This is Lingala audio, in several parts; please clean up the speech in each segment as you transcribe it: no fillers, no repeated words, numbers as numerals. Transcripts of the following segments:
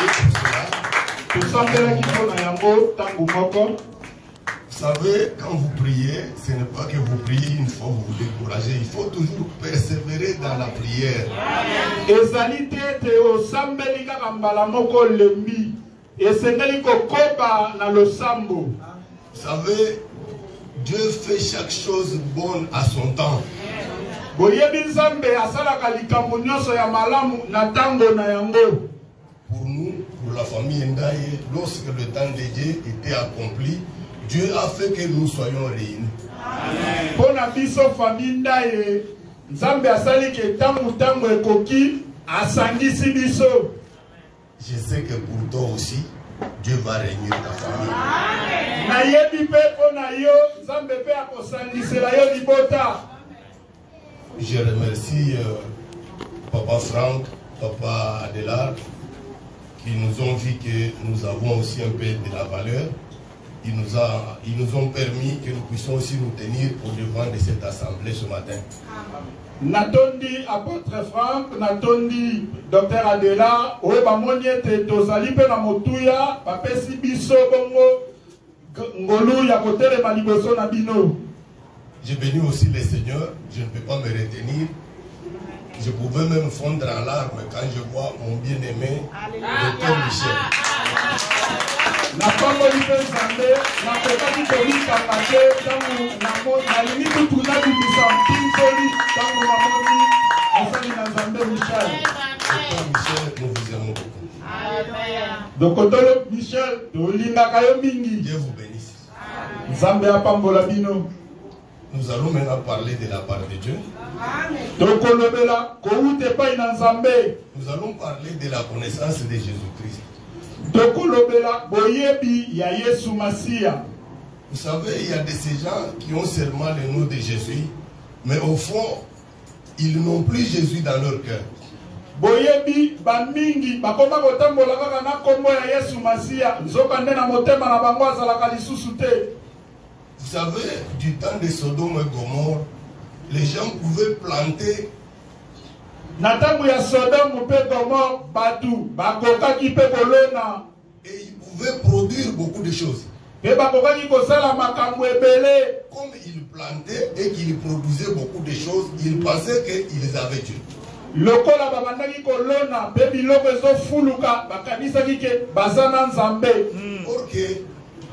pour cela. Vous savez, quand vous priez, ce n'est pas que vous priez une fois, vous vous découragez. Il faut toujours persévérer dans la prière. Vous savez, Dieu fait chaque chose bonne à son temps. Pour nous, pour la famille Ndaye, lorsque le temps de Dieu était accompli, Dieu a fait que nous soyons réunis. Pour la famille Ndaye, je sais que pour toi aussi, Dieu va réunir ta famille. Je remercie Papa Franck, Papa Adélard, qui nous ont dit que nous avons aussi un peu de la valeur. Ils nous ont permis que nous puissions aussi nous tenir au devant de cette assemblée ce matin. Natondi apôtre Franck, Natondi docteur Adela, Oeba Moniete, Tozali Pena Motuya, Papesi Biso Bongo, Ngolu Yakotere Maliboso Nabino. Je bénis aussi le Seigneur, je ne peux pas me retenir. Je pouvais même fondre en larmes quand je vois mon bien-aimé, docteur Michel. La femme de Zambé, la petite police a passé dans la limite de tout la division, une police dans la Zambé Michel. Docteur Michel, nous vous aimons beaucoup. Docteur Michel, de Linda Kayomingi. Dieu vous bénisse. Zambé a Pambolabino. Nous allons maintenant parler de la part de Dieu. Nous allons parler de la connaissance de Jésus-Christ. Vous savez, il y a de ces gens qui ont seulement le nom de Jésus, mais au fond, ils n'ont plus Jésus dans leur cœur. Vous savez, du temps de Sodome et Gomorrhe, les gens pouvaient planter. Et ils pouvaient produire beaucoup de choses. Comme ils plantaient et qu'ils produisaient beaucoup de choses, ils pensaient qu'ils avaient Dieu. Or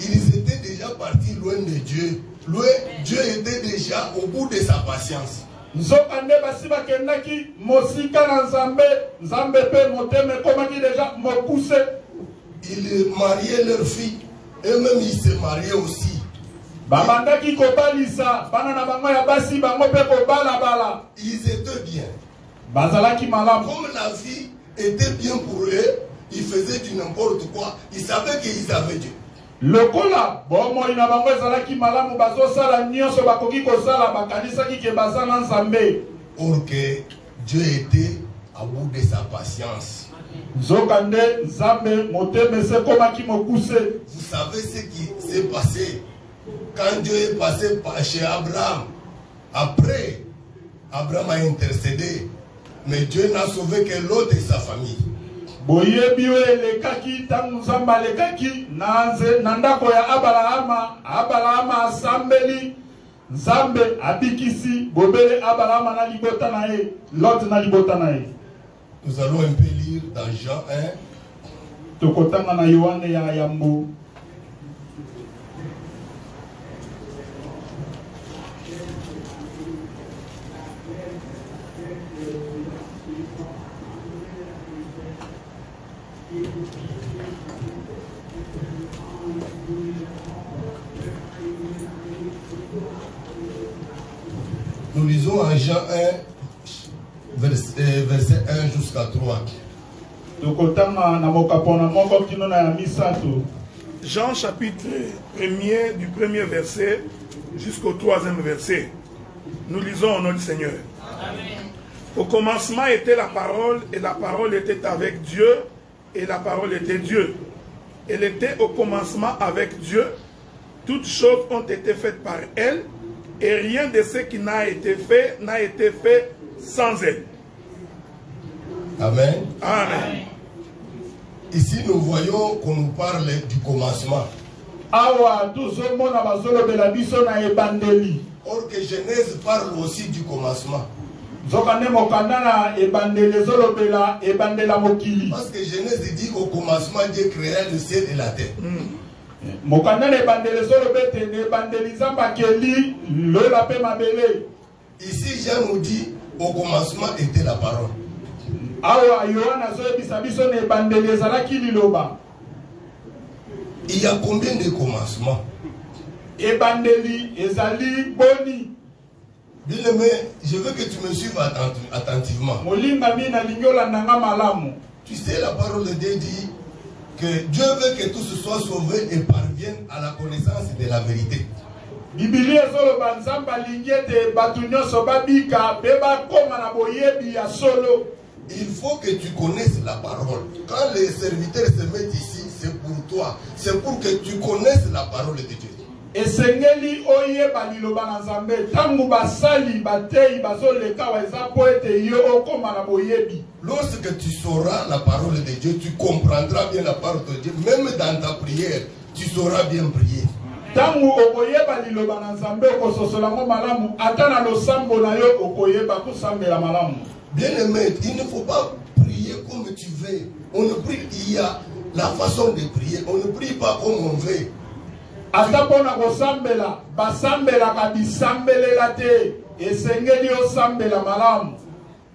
ils étaient déjà partis loin de Dieu. Dieu était déjà au bout de sa patience. Ils mariaient leur fille. Eux-mêmes, ils se mariaient aussi. Ils étaient bien. Comme la vie était bien pour eux, ils faisaient du n'importe quoi. Ils savaient qu'ils avaient Dieu. Lokola bomo ina bango ezalaki malamu bazosala nyonso bakoki kozala bakanisaki ke bazana nzambe. Or que Dieu était à bout de sa patience. Nzokande nzambe moteme se komaki mokuse. Vous savez ce qui s'est passé quand Dieu est passé chez Abraham. Après, Abraham a intercédé, mais Dieu n'a sauvé que l'autre et sa famille. Boyebiwe lekaki tangu zamba lekaki nandako ya Abrahama asambeli Nzambe abikisi bobele Abrahama na libota na ye Lot na libota na ye. Nous allons un peu lire dans Jean 1. Tokotanga na Yohane ya Yambo. Nous lisons en Jean 1, verset 1 jusqu'à 3. Jean chapitre 1er, du premier verset jusqu'au 3e verset. Nous lisons au nom du Seigneur. Amen. Au commencement était la parole, et la parole était avec Dieu, et la parole était Dieu. Elle était au commencement avec Dieu. Toutes choses ont été faites par elle, et rien de ce qui n'a été fait sans elle. Amen. Amen. Ici, nous voyons qu'on nous parle du commencement. Awa tuzomona bazolobela biso na ebandeli. Or que Genèse parle aussi du commencement. Zokane mokanda na ebandeli zolobela ebandela mokili. Parce que Genèse dit qu'au commencement, Dieu créa le ciel et la terre. Mokanda na ebandeli zolobete na ebandeli zamba keli lola pe mabele. Ici, Jean nous dit au commencement était la parole. Awa Yohana zoebisa biso na ebandeli ezalaki liloba. Il y a combien de commencements? Ebandeli ezali boni. Bien-aimé, je veux que tu me suives attentivement. Molinga mina lingola nanga malamu. Tu sais, la parole de Dieu dit que Dieu veut que tous soient sauvés et parviennent à la connaissance de la vérité. Biblia zoloba nzamba lingete batu nyonso babika beba koma na boyebi ya solo. Il faut que tu connaisses la parole. Quand les serviteurs se mettent ici, c'est pour toi. C'est pour que tu connaisses la parole de Dieu. Esengeli oyeba liloba na Nzambe tangu basali batei bazoleka weza poete yo okoma na boyebi. Lorsque tu sauras la parole de Dieu, tu comprendras bien la parole de Dieu. Même dans ta prière, tu sauras bien prier. Tangu okoyeba liloba na Nzambe okososola ngo malamu ata na losambo na yo okoyeba kusambela malamu. Bien-aimé, il ne faut pas prier comme tu veux. On ne prie, il y a la façon de prier. On ne prie pas comme on veut. Ata pona kosambela basambela kabisambela te esengeli osambela malamu.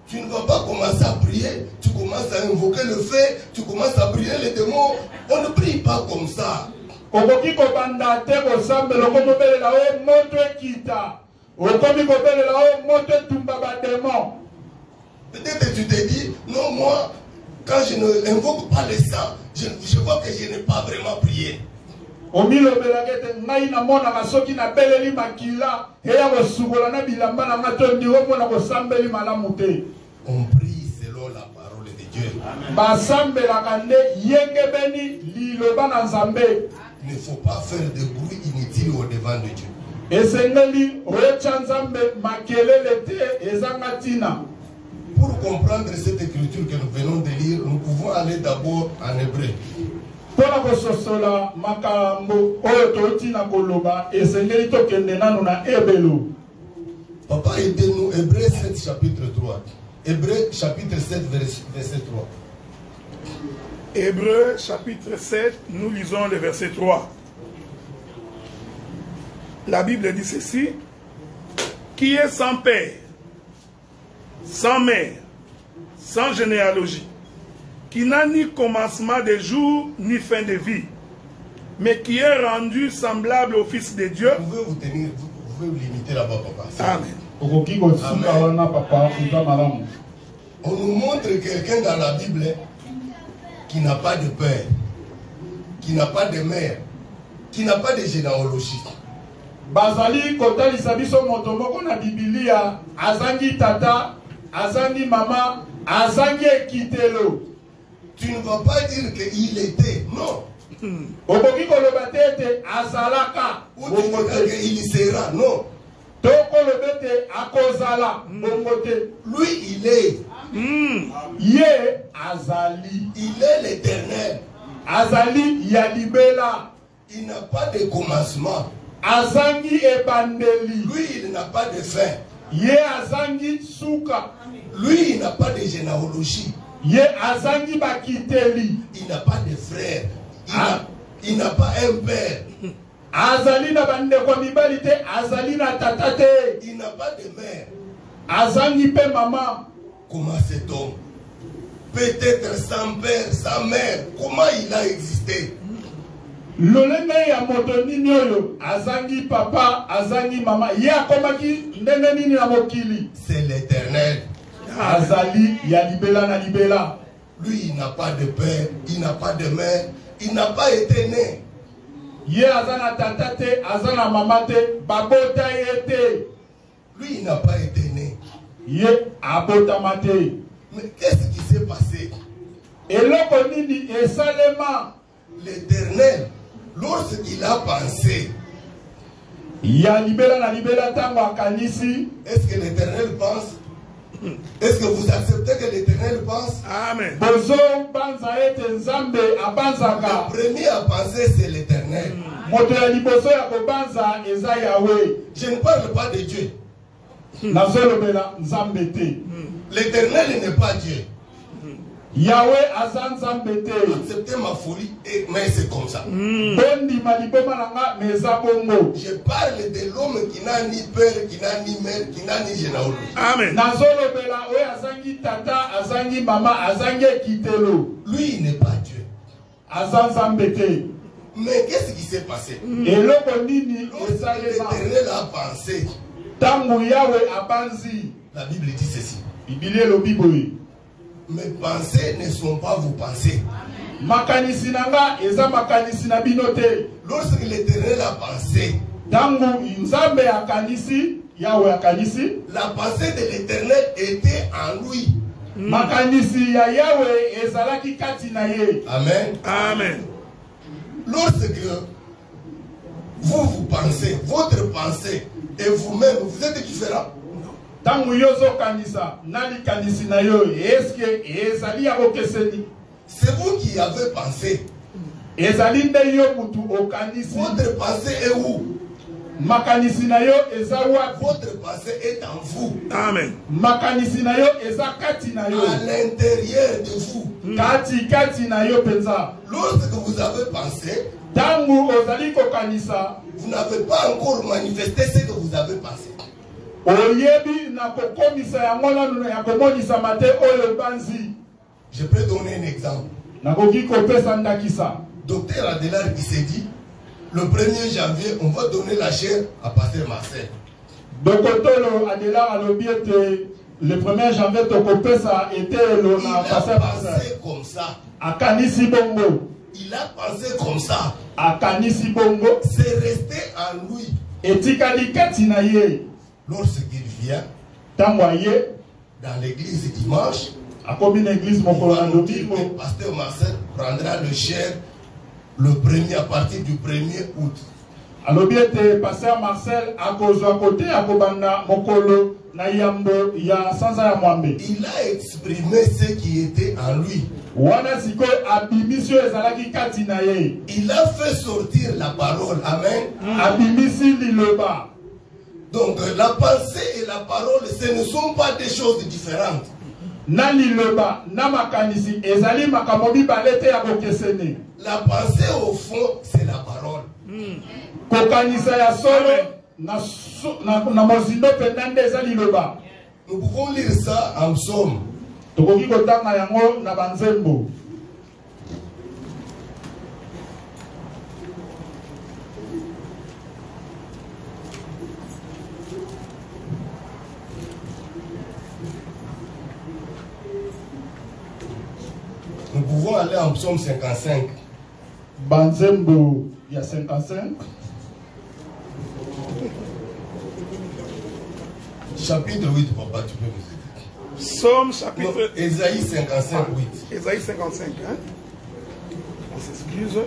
Tu ne vas pas commencer à prier, tu commences à invoquer le feu, tu commences à prier les démons. On ne prie pas comme ça. Okoki kobanda te kosambela okobelela o moto ekita. Okomi kobelela o moto etumba ba démon. Peut-être tu te dis, non, moi, quand je ne invoque pas le sang, je vois que je n'ai pas vraiment prié. On prie selon la parole de Dieu. Il ne faut pas faire de bruit inutile au devant de Dieu. Pour comprendre cette écriture que nous venons de lire, nous pouvons aller d'abord en hébreu. Papa, aidez-nous, Hébreu 7, chapitre 3. Hébreu, chapitre 7, verset 3. Hébreu, chapitre 7, nous lisons le verset 3. La Bible dit ceci: qui est sans père, sans mère, sans généalogie, qui n'a ni commencement de jour, ni fin de vie, mais qui est rendu semblable au Fils de Dieu. Vous pouvez vous tenir, vous pouvez vous limiter là-bas, papa. Amen. Amen. On nous montre quelqu'un dans la Bible qui n'a pas de père, qui n'a pas de mère, qui n'a pas de généalogie. Bazali kotalisa biso moto moko na Biblia azangi tata, azangi mama, azangi ekitelo. Tu ne vas pas dire qu'il était, non. Okoki koloba te azalaka, ou tu diras qu'il sera, non. Toko lobete akozala, bongote. Lui il est. Ye azali. Il est l'Éternel. Azali yalibela. Il n'a pas de commencement. Azangi ebandeli. Lui il n'a pas de fin. Ye azangi suka. Lui il n'a pas de généalogie. Ye azangi bakiteli. Il n'a pas de frère. Il n'a pas un père. Azali na bande kwa mibali te, azali na tata te. Il n'a pas de mère. Azangi pe maman. Comment cet homme, peut-être sans père, sans mère, comment il a existé? Lolenge ya moto nini oyo azangi papa, azangi mama, ye akomaki ndenge nini na mokili? C'est l'Éternel. Azali ya libela na libela. Lui il n'a pas de père, il n'a pas de mère, il n'a pas été né. Ye azana tata te, azana mama te, babota yete. Lui il n'a pas été né. Ye abota mate. Mais qu'est-ce qui s'est passé? Eloko nini esalema? L'Éternel, lorsqu'il a pensé, ya libela na libela tango akanisi. est-ce que l'Éternel pense? Est-ce que vous acceptez que l'Éternel pense? Amen. Le premier à penser, c'est l'Éternel. Je ne parle pas de Dieu. L'Éternel n'est pas Dieu. Yahweh azanzambe te. Acceptez ma folie, mais c'est comme ça. Bondi maliboma nanga meza bongo. Je parle de l'homme qui n'a ni père, qui n'a ni mère, qui n'a ni généalogie. Amen. Nazolo bela oye azangi tata, azangi mama, azangi kitelo. Lui il n'est pas Dieu. Azanzambe te. Mais qu'est-ce qui s'est passé? Eloko nini esalema. L'Éternel a pensé. Tangu Yahweh abanzi. La Bible dit ceci. Biblia lo biboyi. Mes pensées ne sont pas vos pensées. Makanisi nanga eza makanisi na binote. Lorsque l'Éternel a pensé, tangu nzambe akanisi, Yahweh akanisi, la pensée de l'Éternel était en lui. Makanisi ya Yahweh ezalaki kati na ye. Amen. Amen. Lorsque vous pensez, votre pensée et vous-même, vous êtes différents. Tangu yozo kanisa, nali kanisi na yo, eske ezali ya okeseni. C'est vous qui avez pensé. Ezali nde yo mutu okanisi. Votre pensée est où? Makanisi na yo eza wapi? Votre pensée est en vous. Amen. Makanisi na yo eza kati na yo. À l'intérieur de vous. Kati na yo penza. Lorsque vous avez pensé, tangu ozali kokanisa, vous n'avez pas encore manifesté ce que vous avez pensé. Oyebi na kokomisa yango na ya komonisa mate oyo banzi. Je peux donner un exemple. Nakoki kopesa ndakisa. Docteur Adelar qui s'est dit, le 1er janvier, on va donner la chair à Pasteur Marcel. Docteur Adelar a l'objet le 1er janvier tokopesa était le na Pasteur Marcel. Il a pensé comme ça. Akanisi bongo. Il a pensé comme ça. Akanisi bongo. C'est resté en lui. Etikali kati na ye. Lorsqu'il vient dans l'église dimanche, le pasteur Marcel prendra le chair le 1er à partir du 1er août. Pasteur Marcel a côté il a exprimé ce qui était en lui. Il a fait sortir la parole. Amen. Donc la pensée et la parole, ce ne sont pas des choses différentes. La pensée au fond, c'est la parole. Nous pouvons lire ça en psaume. Nous pouvons aller en psaume 55. Banzembo, il y a 55. Chapitre 8, papa, tu peux nous aider. Psaume chapitre... Non, Ésaïe 55, 8. Ésaïe 55, hein? On s'excuse.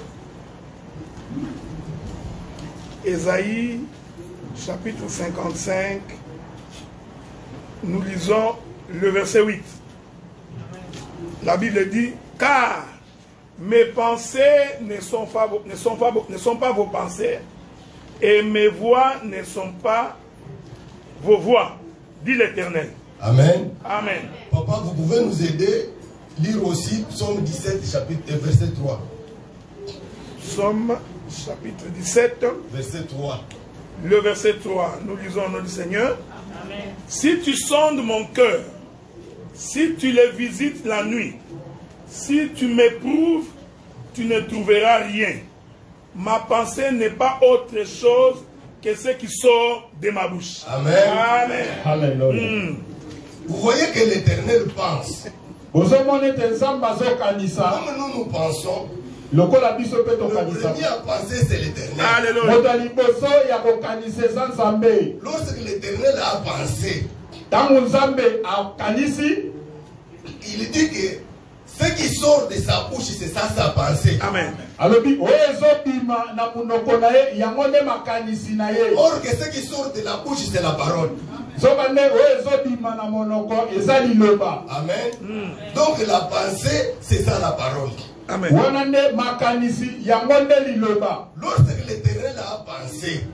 Ésaïe chapitre 55. Nous lisons le verset 8. La Bible dit, car mes pensées ne sont pas vos pensées, et mes voix ne sont pas vos voix, dit l'Éternel. Amen. Amen. Papa, vous pouvez nous aider, lire aussi Psaume 17, chapitre, verset 3. Psaume chapitre 17, verset 3. Le verset 3, nous lisons au nom du Seigneur. Amen. Si tu sondes mon cœur, si tu les visites la nuit, si tu m'éprouves, tu ne trouveras rien. Ma pensée n'est pas autre chose que ce qui sort de ma bouche. Amen. Amen. Alléluia. Vous voyez que l'Éternel pense. Comme nous pensons, le premier à penser, c'est l'Éternel. Alléluia. Lorsque l'Éternel a pensé, il dit que Ce qui sort de sa bouche, c'est ça sa pensée. Amen. alobi oyezo bima na munoko na ye yango nde makanisi na ye. Or que ce qui sort de la bouche, c'est la parole. Zobande oyezo bima na monoko eza liloba. Amen. Donc la pensée, c'est ça la parole. Amen. Wana nde makanisi yango nde liloba. Lorsque l'Éternel a pensé,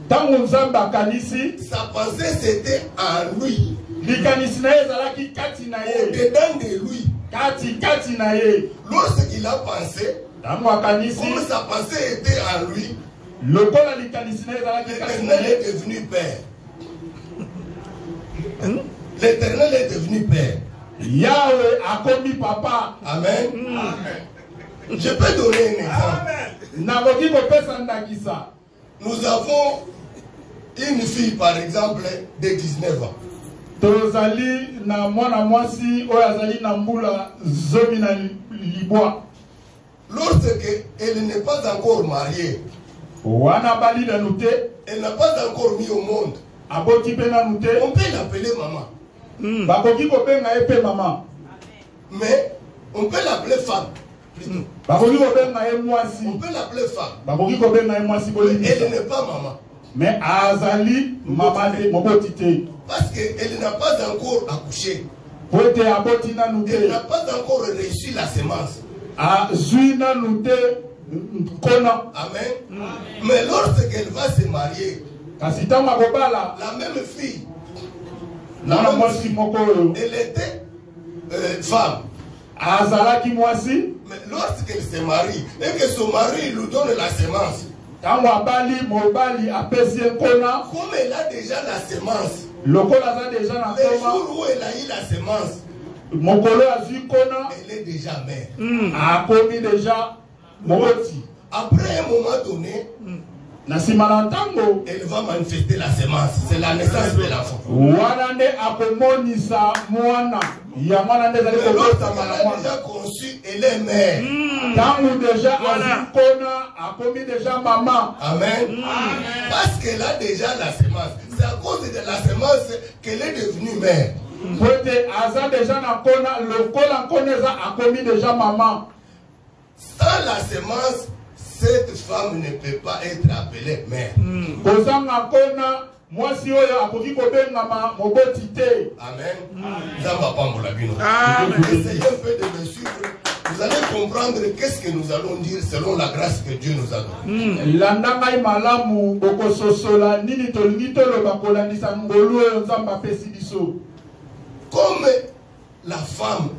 Tango nzambe akanisi sa pensée c'était en lui, likanisi na ye ezalaki kati na ye. au-dedans de lui. Kati na ye. Lorsqu'il a pensé, Tango akanisi comme sa pensée était en lui, lokola likanisi na ye ezalaki kati na l'Éternel ye. est devenu Père. L'Éternel est devenu Père. Yahweh akomi papa. Amen. Je peux donner un exemple. Nakoki kopesa ndakisa. Nous avons une fille, par exemple, de 19 ans. Tozali na mwana mwasi oyo azali na mbula zomi na libwa. Lorsque elle n'est pas encore mariée, Wana bali na nute, elle n'a pas encore mis au monde, aboti pe na nute, on peut l'appeler maman. bakoki kobenga ye pe mama. Mais on peut l'appeler femme. Plutôt. Bakoki kobenga ye mwasi. On peut l'appeler femme. Bakoki kobenga ye mwasi Elle bolingisa. n'est pas maman. Mais azali mama te moboti te. Parce qu'elle n'a pas encore accouché. Po ete aboti na Elle nute. n'a pas encore reçu la semence. Azwi na nute kona. Amen. Mais lorsqu'elle va se marier, Kasi tango akobala la même fille, mwana mwasi moko oyo elle était femme. azalaki mwasi. Mais lorsqu'elle se marie et que son mari lui donne la semence, Tango abali mobali apesi ye nkona. comme elle a déjà la semence, Lokola aza deja na le koma. jour où elle a eu la semence, Mokolo azwi nkona. elle est déjà mère. Akomi deja moboti. Après un moment donné, Na nsima na ntango elle va manifester la semence. C'est la naissance de l'enfant. wana nde akomonisa mwana yango wana nde ezali Mais kobotama lorsqu'elle na a mwana. déjà conçu, elle est mère. Ntango deja azwi nkona akomi deja mama. Amen. Parce qu'elle a déjà la semence. C'est à cause de la semence qu'elle est devenue mère. Po ete aza deja na nkona lokola nkona eza akomi deja mama. Sans la semence, cette femme ne peut pas être appelée mère. Kozanga nkona mwasi oyo akoki kobengama moboti te. Amen. Zamba pambola bino. Amen. Essayez un peu de me suivre. Vous allez comprendre qu'est-ce que nous allons dire selon la grâce que Dieu nous a donnée. Landa ngai malamu bokososola nini tolingi toloba kolandisa ngolu oyo nzambe apesi biso. Comme la femme,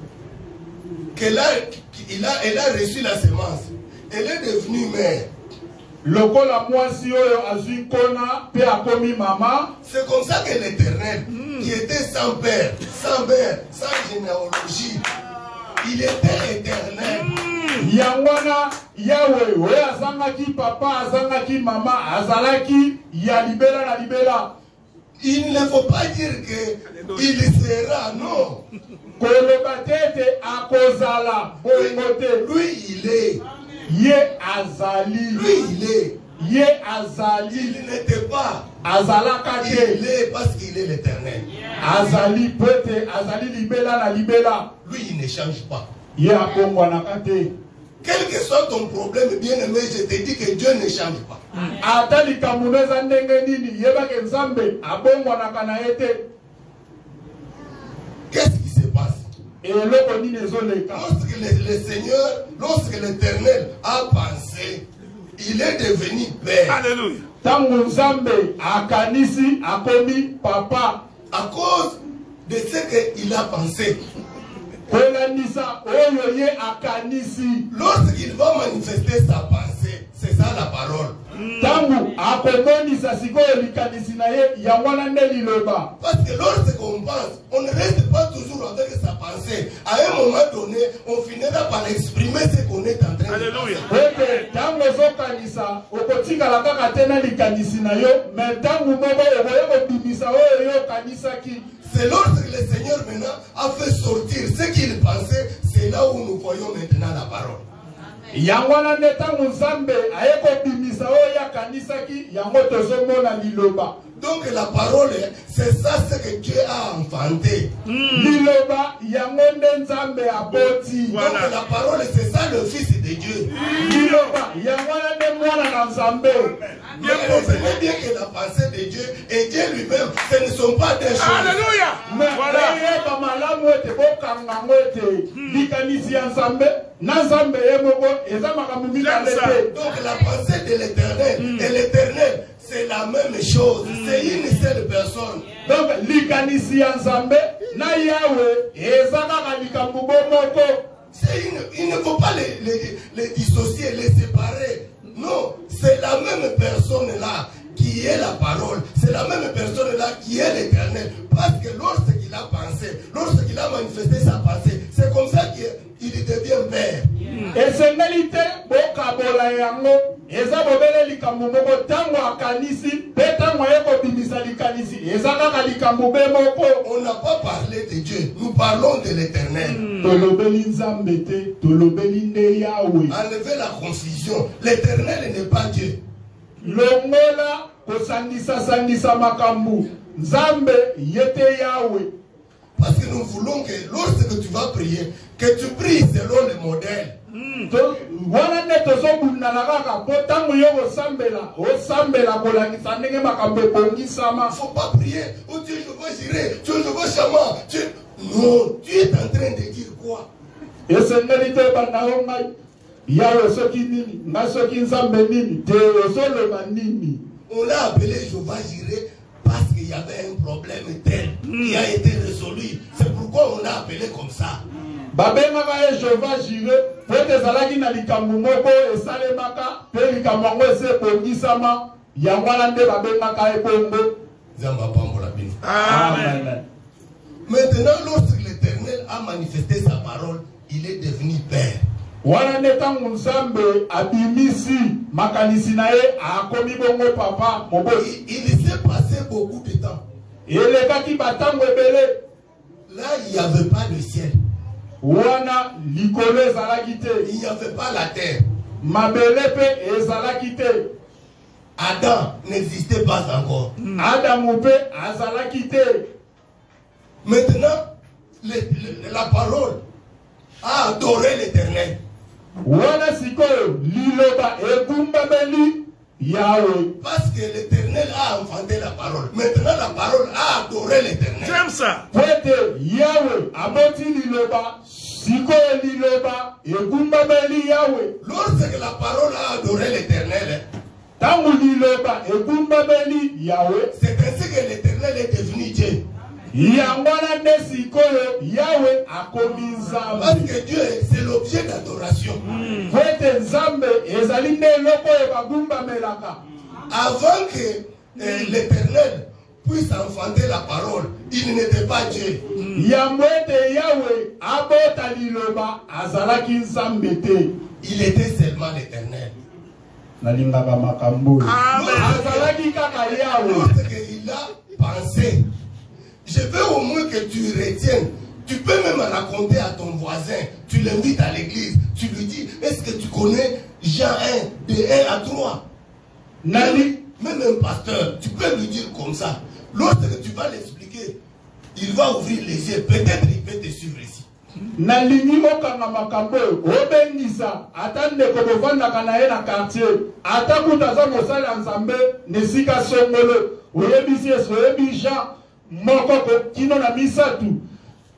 elle a reçu la semence, elle est devenue mère. Lokola mwasi oyo azwi nkona pe akomi mama. C'est comme ça que l'Éternel, qui était sans père, sans mère, sans généalogie, il était éternel. Yangwana Yahweh oyo azangaki papa azangaki mama azalaki ya libela na libela. Il ne faut pas dire qu'il sera, non. Koloba tete akozala bongo te. Lui, il est. Ye azali. Lui, il est. Ye azali. Il n'était pas. Azalaka te. Il est parce qu'il est l'Éternel. Azali pete azali libela na libela. Lui, il ne change pas. Ye akongwanaka te. Quel que soit ton problème, bien-aimé, je te dis que Dieu ne change pas. Ata likambo eza ndenge nini yebake nzambe abongwanaka na ye te. Qu'est-ce qui se passe? Eloko nini ezoleka. Lorsque le Seigneur, lorsque l'Éternel a pensé, il est devenu Père. Alléluia. Tango nzambe akanisi akomi papa. À cause de ce qu'il a pensé. Kolandisa oyo ye akanisi. Lorsqu'il va manifester sa pensée, c'est ça la parole. Tango akomonisa sikoyo likanisi na ye yangwana nde liloba. Parce que lorsqu'on pense, on ne reste pas toujours avec sa pensée. À un moment donné, on finira par exprimer ce qu'on est en train de faire. Alléluia. Ete tango ozokanisa okotikala kaka te na likanisi na yo me tango moko okoya kobimisa oyo yo okanisaki. C'est lorsque le Seigneur maintenant a fait sortir ce qu'il pensait, c'est là où nous voyons maintenant la parole. Yangwana nde tango nzambe aye kobimisa oyo akanisaki yango tozomona liloba. Donc la parole, c'est ça ce que Dieu a enfanté. Liloba yangonde nzambe aboti. Donc la parole, c'est ça le Fils de Dieu. Liloba yangonde mwana na nzambe. Bien comprenez bien que la pensée de Dieu et Dieu lui-même, ce ne sont pas des choses. Alléluia. Voilà. Donc la pensée de l'Éternel et l'Éternel, c'est la même chose. C'est une seule personne. Donc likanisi nzambe na Yahweh ezaka likambo moko. Il ne faut pas les dissocier, les séparer. Non, c'est la même personne là qui est la parole. C'est la même personne là qui est l'Éternel. Parce que lorsqu'il a pensé, lorsqu'il a manifesté sa pensée, c'est comme ça qu'il devient père. Et c'est mérité bokabola yango eza bobele likambo moko tango akanisi betango yeko bimisa likanisi eza kaka likambo be moko. On n'a pas parlé de Dieu, nous parlons de l'Éternel. Tolobeli nzambe te, tolobeli nde Yahweh. Enlevez la confusion. L'Éternel n'est pas Dieu. Longola kosangisa makambu nzambe yete Yahweh. Parce que nous voulons que lorsque tu vas prier, que tu pries selon le modèle. Il ne faut pas prier. Oh Dieu, je veux gérer. Dieu, je veux chama. Non, tu es en train de dire quoi? On l'a appelé Jéhovah Jireh parce qu'il y avait un problème tel qui a été résolu. C'est pourquoi on l'a appelé comme ça. Babengaka Jéhovah Jireh peut ezalaki na likambo moko esalemaka pe likambo yango esebongisama yango wana nde babengaka ebongo. Amen. Maintenant, lorsque l'Éternel a manifesté sa parole, il est devenu père. Wana nde tango nzambe abimisi makanisi na ye akomi bongo papa moboyi. Il s'est passé beaucoup de temps. Elekaki batango ebele. Là, il n'y avait pas le ciel. Wana likolo ezalaki te. Il n'y avait pas la terre. Mabele pe ezalaki te. Adam n'existait pas encore. Adam pe azalaki te. Maintenant, la parole a adoré l'Éternel. Wana sikoyo liloba egumbabeli Yahweh. Parce que l'Éternel a enfanté la parole. Maintenant, la parole a adoré l'Éternel. J'aime ça. Pwete Yahweh aboti liloba sikoyo liloba egumbabeli Yahweh. Lorsque la parole a adoré l'Éternel, tangu liloba egumbabeli Yahweh, c'est ainsi que l'Éternel est devenu Dieu. Yangwana nde sikoyo Yahweh akomi nzambe. Parce que Dieu, c'est l'objet d'adoration. Pwete nzambe ezali nde eloko ebagumbamelaka. Avant que l'Éternel puisse enfanter la parole, il n'était pas Dieu. Yamwete Yahweh abota liloba azalaki nzambe te. Il était seulement l'Éternel. Nalingaka makambo. Azalaki kaka Yahweh. Lorsqu'il a pensé, je veux au moins que tu retiennes. Tu peux même raconter à ton voisin. Tu l'invites à l'église. Tu lui dis, est-ce que tu connais Jean 1, de 1 à 3? Même un pasteur, tu peux lui dire comme ça. Lorsque tu vas l'expliquer, il va ouvrir les yeux. Peut-être il peut te suivre ici. Nalingi okanga makambo obengisa atande ko bovanda na ye na quartier atakuta za mosala nzambe nesika songolo oyebisi eso oyebi Jean moko ko kino na misatu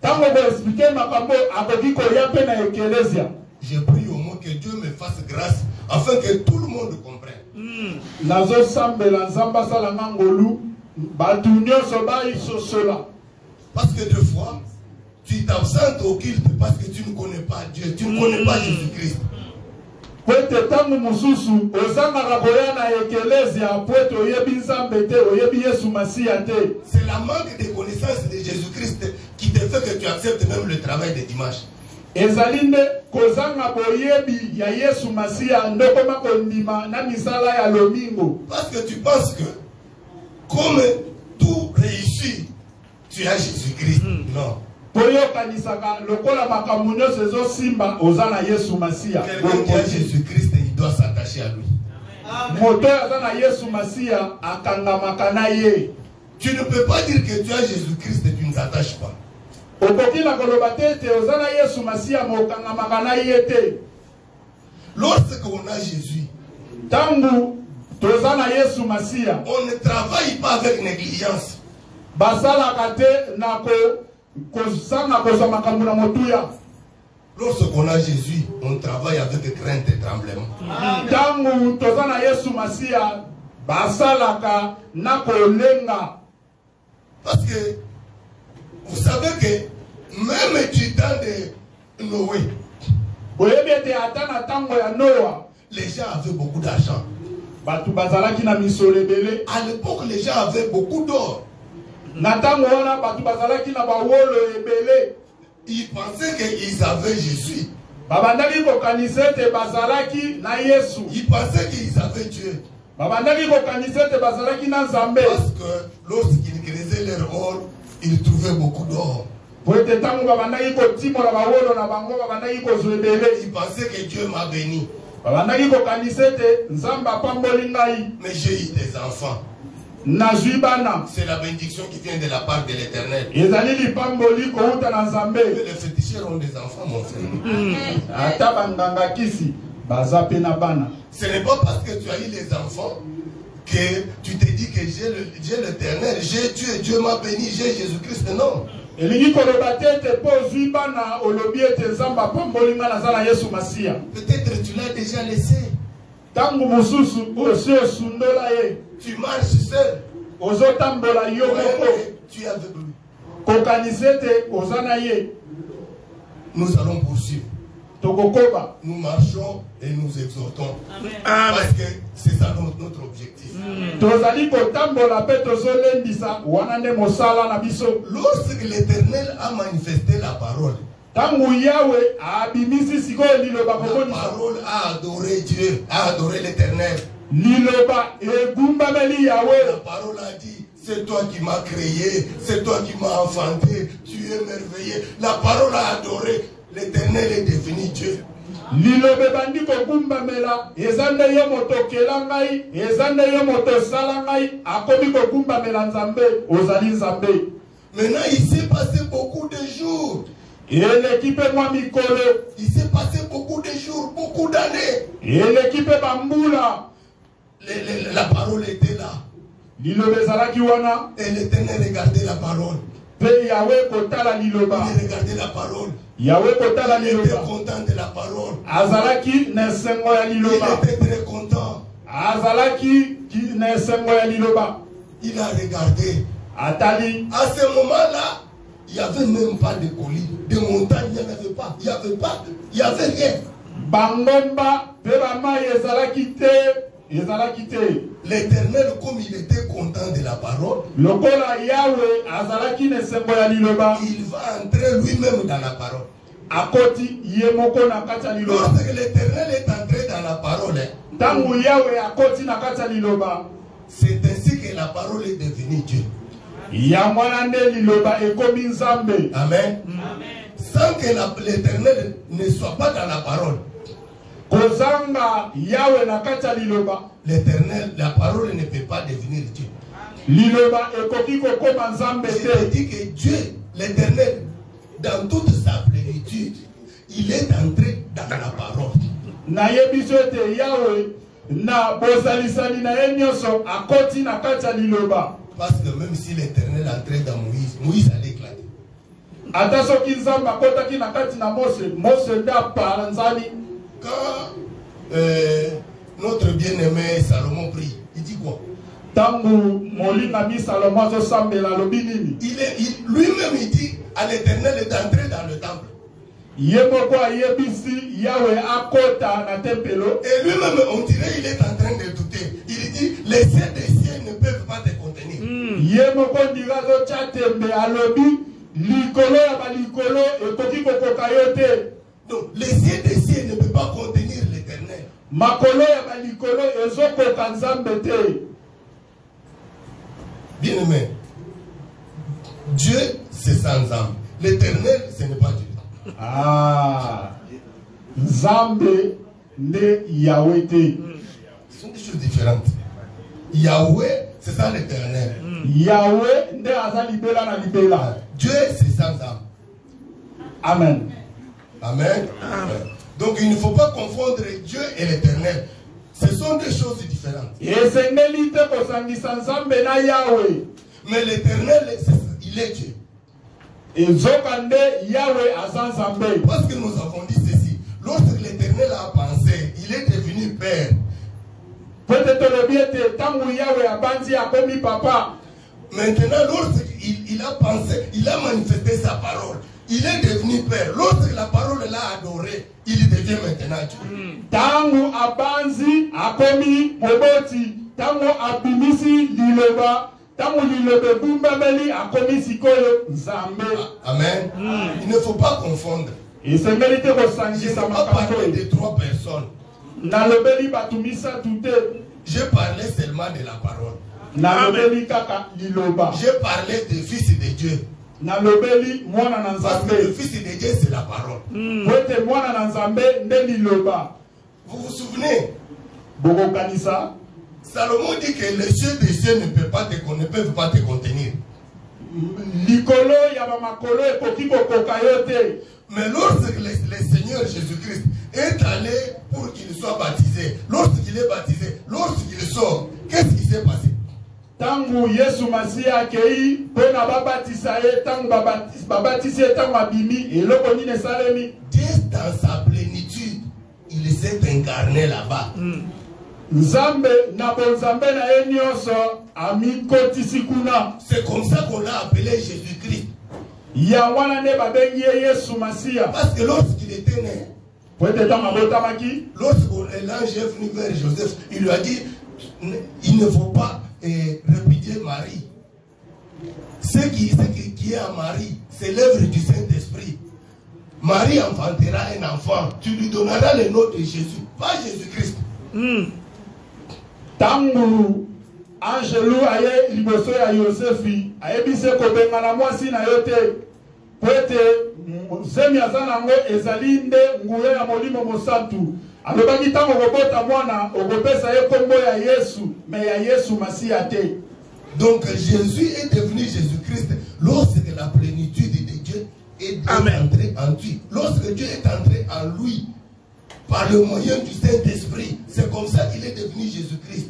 tango bo expliquer makambo akoki ko ya pe na ecclesia. Je prie au moins que Dieu me fasse grâce afin que tout le monde comprenne. Nazo sambela nzamba sala ngolu batunyo soba isosola. Parce que deux fois tu t'absentes au culte parce que tu ne connais pas Dieu, tu ne connais pas Jésus-Christ. Pwete tangu mususu ozanga koya na ecclesia pwete oyebi nzambe te oyebi Yesu Masiya te. C'est la manque de connaissance de Jésus-Christ qui te fait que tu acceptes même le travail de dimanche. Ezalinde kozanga boyebi ya Yesu Masiya ndokoma kondima na misala ya lomingo. Parce que tu penses que comme tout réussit, tu as Jésus-Christ. Non. Quelqu'un qui a Jésus-Christ, il doit s'attacher à lui. moto azana Yesu Masia akangamaka na ye. Tu ne peux pas dire que tu as Jésus-Christ et tu ne t'attaches pas. Lorsqu'on a Jésus, on ne travaille pas avec négligence. Lorsqu'on a Jésus, on travaille avec crainte et tremblement. Parce que vous savez que même du temps de Noé, les gens avaient beaucoup d'argent. À l'époque, les gens avaient beaucoup d'or. Ils pensaient qu'ils avaient Jésus. Ils pensaient qu'ils avaient Dieu. Parce que lorsqu'ils creusaient leur or, ils trouvaient beaucoup d'or. Ils pensaient que Dieu m'a béni. Mais j'ai eu des enfants. C'est la bénédiction qui vient de la part de l'Éternel. Les féticheurs ont des enfants, mon frère. Ce n'est pas parce que tu as eu les enfants que tu te dis que j'ai l'Éternel, j'ai Dieu, Dieu m'a béni, j'ai Jésus-Christ. Non. Peut-être tu l'as déjà laissé. Tu marches seul. Tu es avec lui. Nous allons poursuivre. Nous marchons et nous exhortons. Amen. Parce que c'est ça notre objectif. Lorsque l'Éternel a manifesté la parole, la parole a adoré Dieu, a adoré l'Éternel. La parole a dit, c'est toi qui m'as créé, c'est toi qui m'as enfanté, tu es merveilleux. La parole a adoré. L'Éternel est devenu Dieu. Maintenant, il s'est passé beaucoup de jours. Il s'est passé beaucoup de jours, beaucoup d'années. La parole était là. Et l'Éternel regardait la parole. Il regardait la parole. Il était content de la parole. Il était très content. Il a regardé. À ce moment-là, il n'y avait même pas de colis. De montagnes, il n'y en avait pas. Il n'y avait pas. Il n'y avait rien. L'Éternel, comme il était content de la parole, il va entrer lui-même dans la parole. Lorsque l'Éternel est entré dans la parole, c'est ainsi que la parole est devenue Dieu. Amen. Sans que l'Éternel ne soit pas dans la parole, l'Éternel, la parole ne peut pas devenir Dieu. Je dis que Dieu, l'Éternel, dans toute sa plénitude, il est entré dans la parole. Parce que même si l'Éternel entrait dans Moïse, Moïse allait éclater. Quand notre bien-aimé Salomon prie, il dit quoi? Lui-même il dit à l'Éternel d'entrer dans le temple. Et lui-même on dirait il est en train de douter. Il dit les cieux des cieux ne peuvent pas te contenir. Donc les cieux des cieux ne peuvent pas contenir l'Éternel. Bien aimé, Dieu c'est sans âme. L'Éternel ce n'est pas Dieu. Ah, Zambé ne Yahweh. Ce sont des choses différentes. Yahweh, c'est ça l'Éternel. Yahweh, nde aza libela na libela. Dieu, c'est sans âme. Amen. Amen. Donc il ne faut pas confondre Dieu et l'Éternel. Ce sont deux choses différentes. Esengeli te kosangisa Nzambe na Yahweh. Mais l'Éternel, il est Dieu. Ezokande Yahweh aza Nzambe. Parce que nous avons dit ceci. Lorsque l'Éternel a pensé, il est devenu Père. Peut-être le bien te tangu Yahweh abanzi akomi papa. Maintenant, lorsqu'il a pensé, il a manifesté sa parole. Il est devenu Père. Lorsque la parole l'a adoré, il devient maintenant Dieu. Tangu abanzi akomi moboti. Tangu abimisi liloba. Tangu lilobe bumbameli akomi sikoyo Nzambe. Amen. Il ne faut pas confondre. Et c'est mérité Je ne kosangisa vais pas parler makambo. de trois personnes. Nalobeli batumisa tute. J'ai parlé seulement de la parole. Nalobeli kaka liloba. J'ai parlé du Fils de Dieu. Nalobeli mwana na Parce que le Nzambe. Fils de Dieu, c'est la parole. Pote mwana na Nzambe nde liloba. Vous vous souvenez? Bokokanisa. Salomon dit que les cieux des cieux ne peuvent pas te contenir. Likolo ya ba makolo ekoki kokoka yo te. Mais lorsque le Seigneur Jésus-Christ est allé pour qu'il soit baptisé, lorsqu'il est baptisé, lorsqu'il sort, qu'est-ce qui s'est passé? Tangu Yesu Masiya akei pona babatisa ye tangu babatisi ye tangu abimi eloko nini esalemi. Dieu dans sa plénitude, il s'est incarné là-bas. Nzambe na bonzambe na ye nyonso amikotisi kuna. C'est comme ça qu'on l'a appelé Jésus-Christ. Yangwana nde babengi ye Yesu Masiya. Parce que lorsqu'il était né, Pote tangu abotamaki. lorsque l'ange est venu vers Joseph, il lui a dit, il ne faut pas répudier Marie. Ce qui est à Marie, c'est l'œuvre du Saint-Esprit. Marie enfantera un enfant, tu lui donneras le nom de Jésus, pas Jésus-Christ. Tangu Angelu aye liboso ya Yosefi ayebise kobengana mwasi na yo te. Poete zemi azanango ezali nde nguya ya molimo mosantu. Alobaki tango kobota mwana okopesa ye kombo ya Yesu, me ya Yesu Masiya te. Donc Jésus est devenu Jésus-Christ lorsque la plénitude de Dieu est entrée en lui. Lorsque Dieu est entré en lui par le moyen du Saint-Esprit, c'est comme ça qu'il est devenu Jésus-Christ.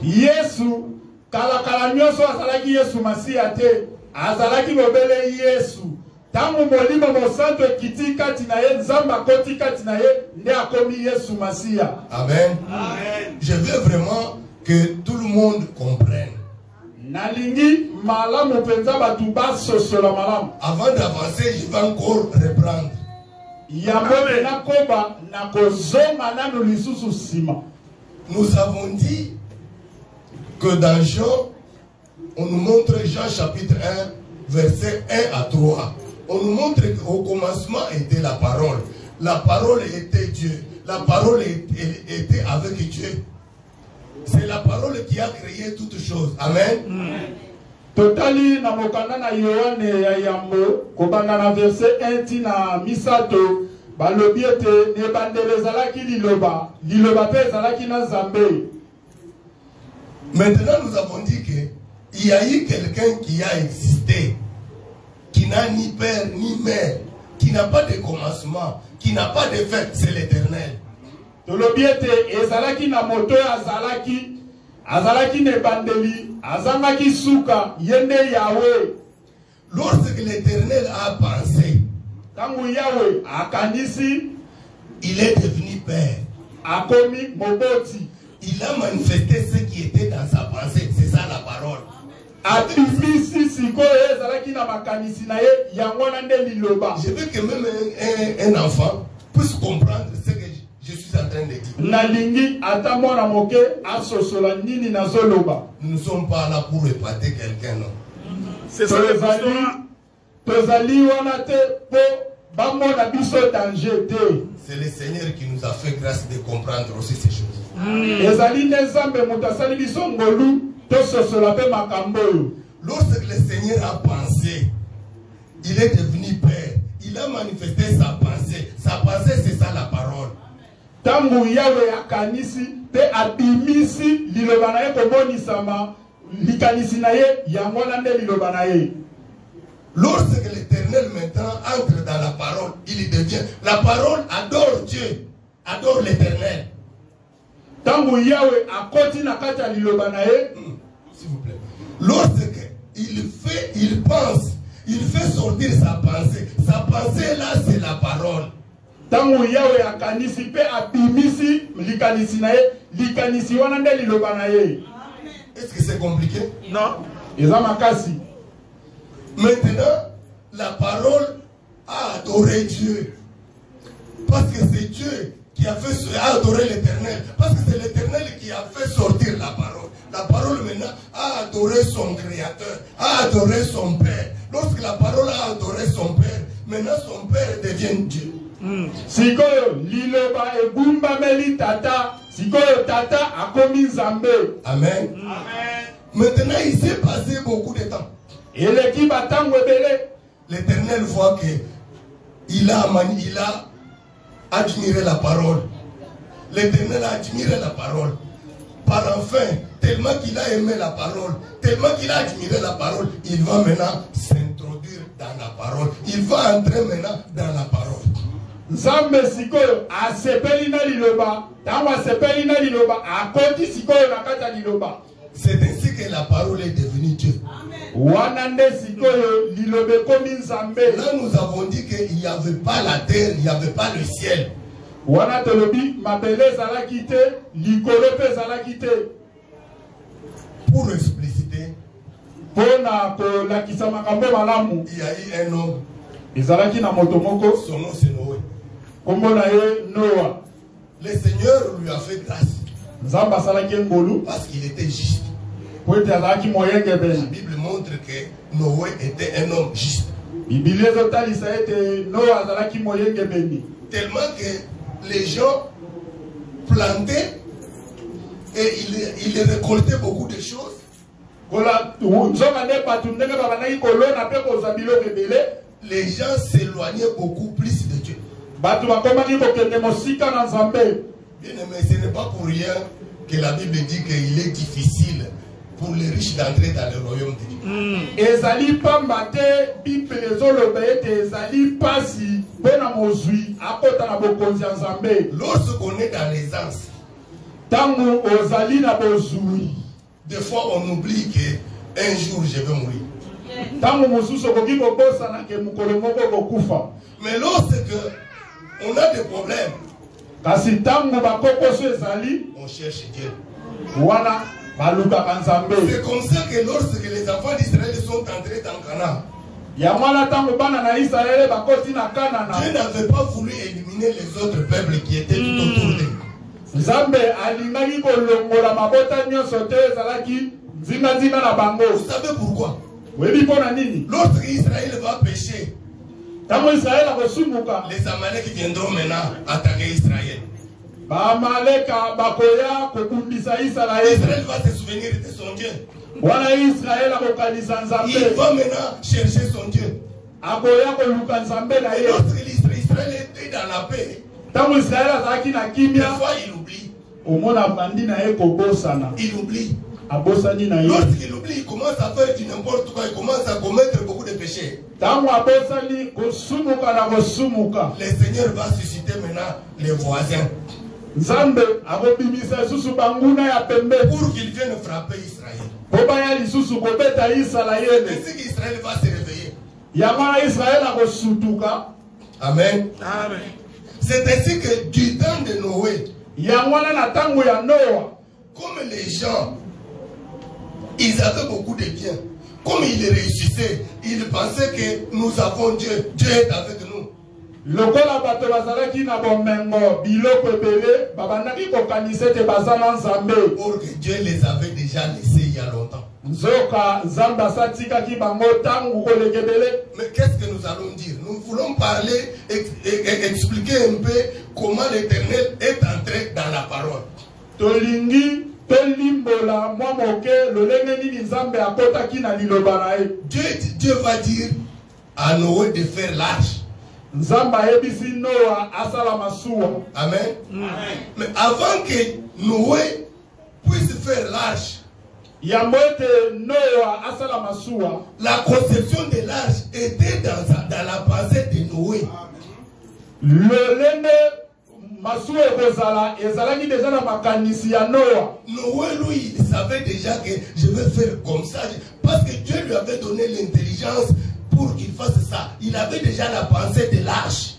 Yesu kala nyonso azalaki Yesu Masiya te. Azalaki lobele Yesu. Tangu molimo mosantu ekiti kati na ye, Nzambe akoti kati na ye, nde akomi Yesu Masiya. Amen. Amen. Je veux vraiment que tout le monde comprenne. Nalingi malamu penza batu basosola malamu. Avant d'avancer, je vais encore reprendre. Yambe na koba na kozonga nanu lisusu sima. Nous avons dit que dans Jean, on nous montre Jean chapitre 1, verset 1 à 3. On nous montre qu'au commencement était la parole. La parole était Dieu. La parole était avec Dieu. C'est la parole qui a créé toutes choses. Amen. Totali na mokanda na Yohane ya yambo kobanda na verset 1 tina misato balobi ete ne bandele ezalaki liloba pe ezalaki na Nzambe. Maintenant nous avons dit qu'il y a eu quelqu'un qui a existé, qui n'a ni père ni mère, qui n'a pas de commencement, qui n'a pas de fin, c'est l'Éternel. Tolobi ete ezalaki na moto azalaki ne bandeli azangaki suka yende Yahweh. Lorsque l'Éternel a pensé, tangu Yahweh akanisi, il est devenu Père. Akomi moboti. Il a manifesté ce qui était dans sa pensée, c'est ça la parole. Abimisi sikoyo ezalaki na makanisi na ye yangwana nde liloba. Je veux que même un enfant puisse comprendre ce que je suis en train de dire. Nalingi ata mwana moke asosola nini nazoloba. Nous ne sommes pas là pour épater quelqu'un, non. C'est ça le pasteur. Tozali wana te po bamona biso danger te. C'est le Seigneur qui nous a fait grâce de comprendre aussi ces choses. Ezali Nzambe mutasali biso ngolu tososola pe makambo yo. Lorsque le Seigneur a pensé, il est devenu Père. Il a manifesté sa pensée. Sa pensée, c'est ça la parole. Tangu Yahweh akanisi pe abimisi liloba na ye komonisama likanisi na ye yangola nde liloba na ye. Lorsque l'Éternel maintenant entre dans la parole, il devient. La parole adore Dieu, adore l'Éternel. Tangu Yahweh akoti na kati ya liloba na ye, s'il vous plaît. Lorsque il pense, il fait sortir sa pensée. Sa pensée là, c'est la parole. Tangu Yahweh akanisi pe abimisi likanisi na ye, likanisi wana nde liloba na ye. Est-ce que c'est compliqué? Non. Eza makasi. Maintenant, la parole a adoré Dieu. Parce que c'est Dieu qui a adoré l'Éternel. Parce que c'est l'Éternel qui a fait sortir la parole. La parole maintenant a adoré son Créateur, a adoré son Père. Lorsque la parole a adoré son Père, maintenant son Père devient Dieu. Sikoyo liloba ebumba meli tata. Sikoyo tata akomi Nzambe. Amen. Amen. Maintenant il s'est passé beaucoup de temps. L'Éternel voit que il a admiré la parole. L'Éternel a admiré la parole. Par enfin, tellement qu'il a aimé la parole, tellement qu'il a admiré la parole, il va maintenant s'introduire dans la parole. Il va entrer maintenant dans la parole. Nzambe sikoyo asepeli na liloba, tango asepeli na liloba, akoti sikoyo na kata liloba. C'est ainsi que la parole est devenue Dieu. Là, nous avons dit qu'il n'y avait pas la terre, il n'y avait pas le ciel. Pour expliciter, il y a eu un homme. Son nom c'est Noé. Le Seigneur lui a fait grâce. Parce qu'il était juste. La Bible montre que Noé était un homme juste. Tellement que les gens plantaient et ils récoltaient beaucoup de choses. Les gens s'éloignaient beaucoup plus de Dieu. Bien aimé, ce n'est pas pour rien que la Bible dit qu'il est difficile pour les riches d'entrer dans le royaume de Dieu. Lorsqu'on est dans l'aisance, des fois on oublie qu'un jour je vais mourir. Mais lorsque on a des problèmes, on cherche Dieu. C'est comme ça que lorsque les enfants d'Israël sont entrés dans Canaan, Dieu n'avait pas voulu éliminer les autres peuples qui étaient tout autour d'eux. Vous savez pourquoi? Lorsque Israël va pécher, les Amaleks viendront maintenant attaquer Israël. Israël va se souvenir de son Dieu. Il va maintenant chercher son Dieu. Lorsque Israël était dans la paix, des fois il oublie. Il oublie. Lorsqu'il oublie, il commence à faire du n'importe quoi, il commence à commettre beaucoup de péchés. Le Seigneur va susciter maintenant les voisins pour qu'ils viennent frapper Israël. Ainsi qu'Israël va se réveiller. Amen. Amen. C'est ainsi que du temps de Noé, comme les gens, ils avaient beaucoup de biens, comme ils réussissaient, ils pensaient que nous avons Dieu, Dieu est avec nous. Or que Dieu les avait déjà laissés il y a longtemps. Mais qu'est-ce que nous allons dire? Nous voulons parler, expliquer un peu comment l'Éternel est entré dans la parole. Dieu va dire à Noé de faire l'arche. Nzamba ebisi Noah asala masuwa. Amen. Mais avant que Noé puisse faire l'arche, Yamote Noah asala masuwa. la conception de l'arche était dans la pensée de Noé. Lolenge masuwa ekozala ezalaki déjà na makanisi ya Noah. Noé, lui, il savait déjà que je vais faire comme ça. Parce que Dieu lui avait donné l'intelligence pour qu'il fasse ça. Il avait déjà la pensée de l'arche.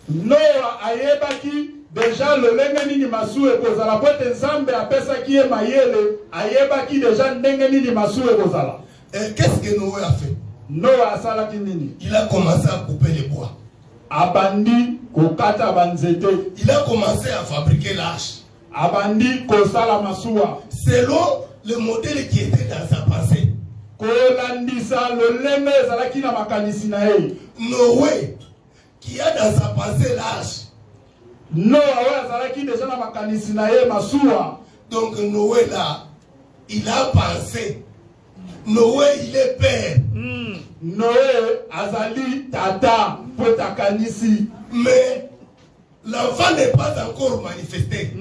Noah ayebaki déjà lolenge nini masuwa ekozala po te Nzambe apesaki ye mayele ayebaki déjà ndenge nini masuwa ekozala. Et qu'est-ce que Noé a fait? Noah asalaki nini? Il a commencé à couper les bois. Abandi kokata banzete. Il a commencé à fabriquer l'arche. Abandi kosala masuwa. Selon le modèle qui était dans sa pensée. Kolandisa lolenge ezalaki na makanisi na ye. Noé, qui a dans sa pensée l'arche. Noah oyo azalaki déjà na makanisi na ye masuwa. Donc Noé là, il a pensé. Noé, il est père. Noé azali tata potakanisi. Mais l'enfant n'est pas encore manifesté.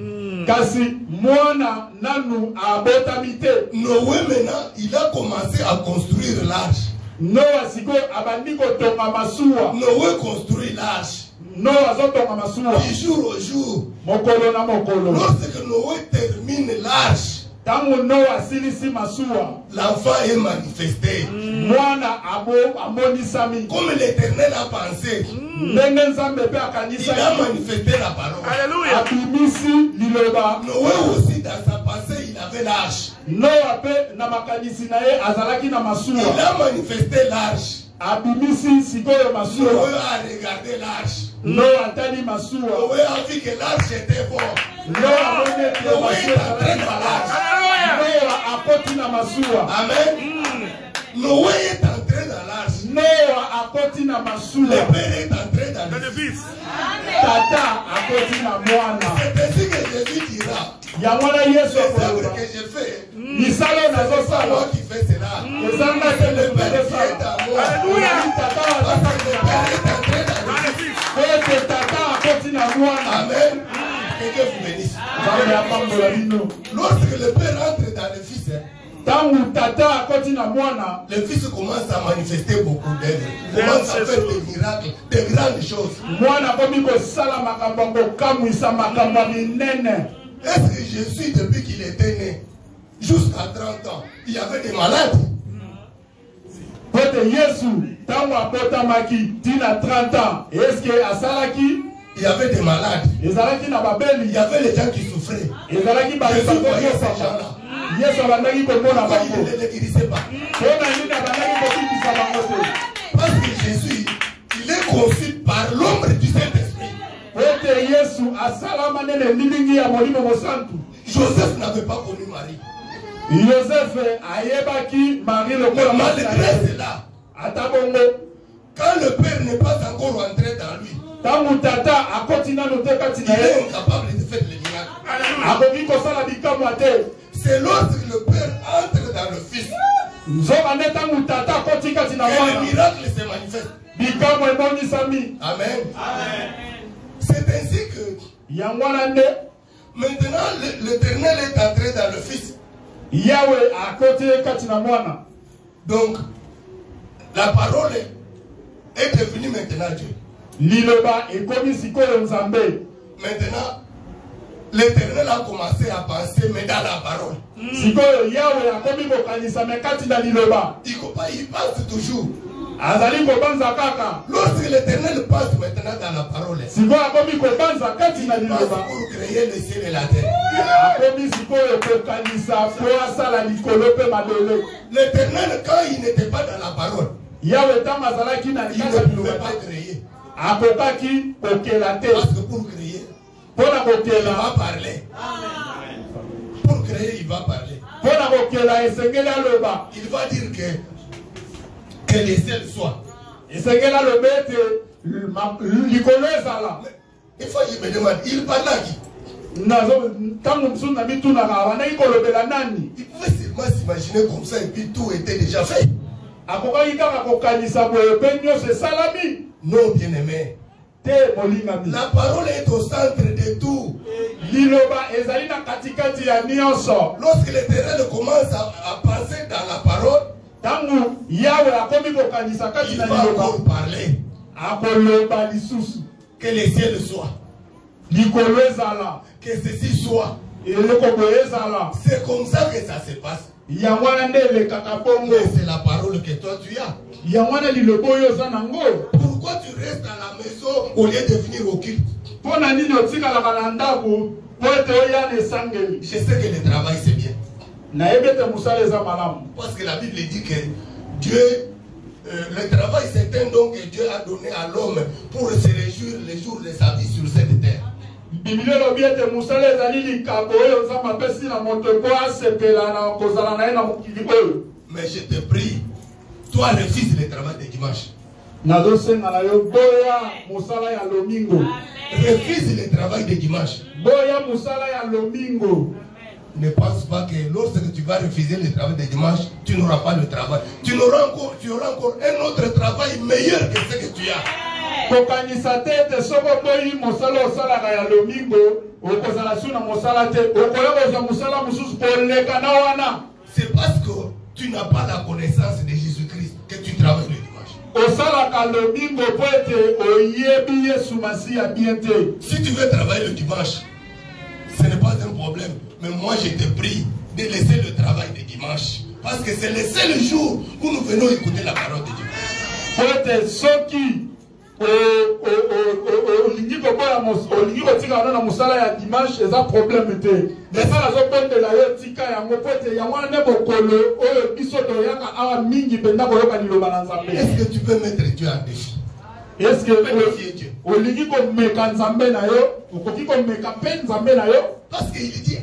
Kasi mwana nanu abotamite. Noé maintenant, il a commencé à construire l'arche. Noah siko abandi kotonga masuwa. Noé construit l'arche. Noah zotonga masuwa. Du jour au jour. Mokolo na mokolo. Lorsque Noé termine l'arche, tangu Noah silisi masuwa, l'enfant est manifesté. Mwana amonisami. Comme l'Éternel a pensé, Ndenge Nzambe pe il akanisa. a manifesté la parole. Alléluia. Abimisi liloba. Noé aussi, dans sa pensée, il avait l'arche. Noah pe na makanisi na ye azalaki na Il masuwa. a manifesté l'arche. Abimisi sikoyo Noé masuwa. a regardé l'arche. Noah atali masuwa. Noé a vu que l'arche était bon. Noah amoni ete Noé masuwa est entré ezalaki dans na l'arche. Noah akoti na masuwa. Amen. Noé est entré dans l'arche. Noah akoti na Le masuwa. père est entré dans Dans le le fils. Tata akoti na mwana. C'est ainsi que Jésus dira, Yango na Yesu les œuvres akoloba. que j'ai fait, Misalo c'est pas nazosala. moi qui fais cela. Ezanga C'est te le Père qui est nazosala. à moi. Alléluia. Tata Parce que le Père azosala. est entré dans Dans le le fils. Ete tata akoti na mwana. Amen. Que Dieu vous bénisse. Nzambe apambola bino. Lorsque le Père entre dans le Fils, Tangu tata akoti na mwana, le Fils commence à manifester beaucoup d'œuvres. Commence à faire des miracles, des grandes choses. mwana komi kosala makambo ya kokamwisa makambo ya minene. Est-ce que Jésus, depuis qu'il était né, jusqu'à 30 ans, il y avait des malades? Pote Yesu tangu abotamaki tina 30 ans, eske asalaki Il y avait des malades. ezalaki na Il babeli, y avait les gens qui souffraient. ezalaki Jésus bato voyait ces kosama. gens-là. Yesu abandaki komona Pourquoi bango. il ne les guérissait pas? Pona nini abandaki kobikisa bango te? Parce que Jésus, il est conçu par l'ombre du Saint-Esprit. Pote Yesu asalama nene lilingi ya molimo mosantu. Joseph n'avait pas connu Marie. Joseph ayebaki Marie Mais lokola malgré masi. cela, Ata bongo quand le Père n'est pas encore entré dans lui, tangu tata akoti nano te kati il na ye. est incapable de faire les miracles. Akoki kosala bikamwa te. C'est lorsque le Père entre dans le Fils Nzoka nde tangu tata akoti kati na que le mwana. miracle se manifeste. Bikamwa emonisami. Amen. C'est ainsi que Yango wana nde maintenant l'Éternel est entré dans le Fils. Yahweh akoti kati na mwana. Donc, la parole est devenue maintenant Dieu. Liloba ekomi sikoyo Nzambe. Maintenant, l'Éternel a commencé à penser, mais dans la parole. Sikoyo Yahweh akomi kokanisa me kati na liloba. Il pense toujours. Azali kobanza kaka. Lorsque l'Éternel passe maintenant dans la parole, Sikoyo akomi kobanza kati na il passe liloba. pour créer le ciel et la terre. Akomi sikoyo kokanisa po asala likolo pe mabele. L'Éternel, quand il n'était pas dans la parole, Yahweh tango azalaki na il likasa ne pouvait liloba. pas créer. Akokaki kokela te. Parce que pour créer, Pona il kokela. va parler. Pour créer, il va parler. Pona kokela esengeli aloba. Il va dire que les ciels soient. Esengeli aloba ete likolo ezala. Une fois, il me demande, il parle à qui? Nazo tango mosusu na bitunaka abandaki kolobela nani. Il pouvait seulement s'imaginer comme ça et puis tout était déjà fait. Akokaki kaka kokanisa boye pe nyonso esalami. Non, bien-aimé. La parole est au centre de tout. Lorsque l'Éternel commence à passer dans la parole, il va encore parler. Que les ciels soient. Que ceci soit. C'est comme ça que ça se passe. Mais c'est la parole que toi tu as. Pourquoi tu restes à la maison au lieu de venir au culte? Je sais que le travail c'est bien. Parce que la Bible dit que Dieu, le travail c'est un don que Dieu a donné à l'homme pour se réjouir les jours de sa vie sur cette terre. Mais je te prie, toi refuse le travail de dimanche. Refuse le travail de dimanche. Ne pense pas que lorsque tu vas refuser le travail de dimanche, tu n'auras pas le travail. Tu auras encore un autre travail meilleur que ce que tu as. C'est parce que tu n'as pas la connaissance de Jésus-Christ que tu travailles le dimanche. Si tu veux travailler le dimanche, ce n'est pas un problème. Mais moi je te prie de laisser le travail de dimanche. Parce que c'est le seul jour où nous venons écouter la parole de Dieu. Est-ce que tu peux mettre Dieu en défi? Est-ce que tu peux défier Dieu? Parce qu'il dit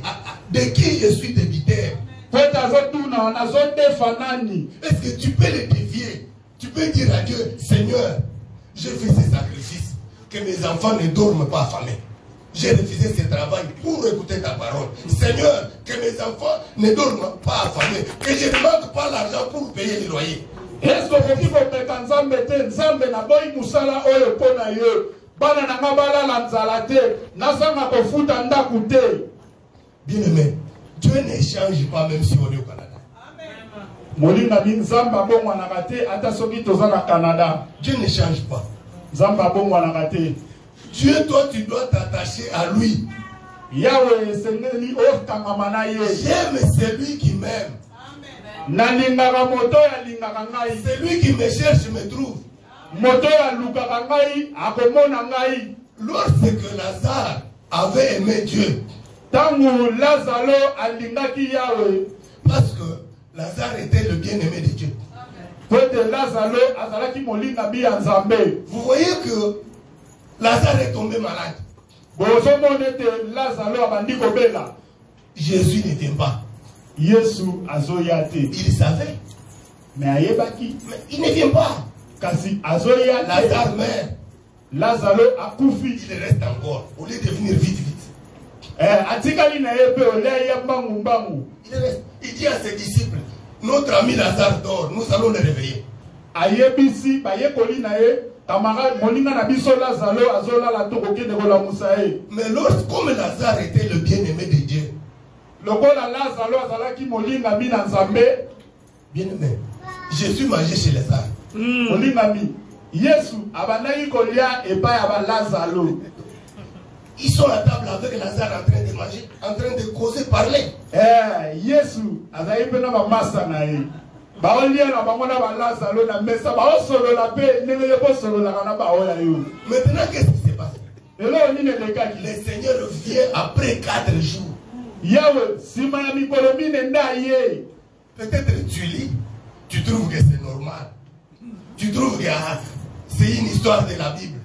de qui je suis débiteur. Est-ce que tu peux le défier? Tu peux dire à Dieu, Seigneur, j'ai fait ce sacrifice, que mes enfants ne dorment pas affamés. J'ai refusé ce travail pour écouter ta parole. Seigneur, que mes enfants ne dorment pas affamés, que je ne manque pas l'argent pour payer les loyers. Est-ce que vous bien aimé, Dieu ne change pas même si on est au Canada. Dieu ne change pas. Dieu, toi, tu dois t'attacher à lui. J'aime celui qui m'aime. Celui qui me cherche me trouve. Lorsque Lazare avait aimé Dieu, parce que Lazare était le bien-aimé de Dieu. Vous voyez que Lazare est tombé malade. Jésus ne vient pas. Il savait. Mais il ne vient pas. Lazare meurt. Il reste encore. Au lieu de venir vite, vite. Il dit à ses disciples, notre ami Lazare dort, nous allons le réveiller. Mais comme Lazare était le bien-aimé de Dieu, bien-aimé, Jésus mangeait chez Lazare. Ils sont à table avec Lazare en train de manger, en train de causer, parler. Maintenant, qu'est-ce qui se passe? Le Seigneur vient après 4 jours. Peut-être tu lis, tu trouves que c'est normal. Tu trouves que c'est une histoire de la Bible.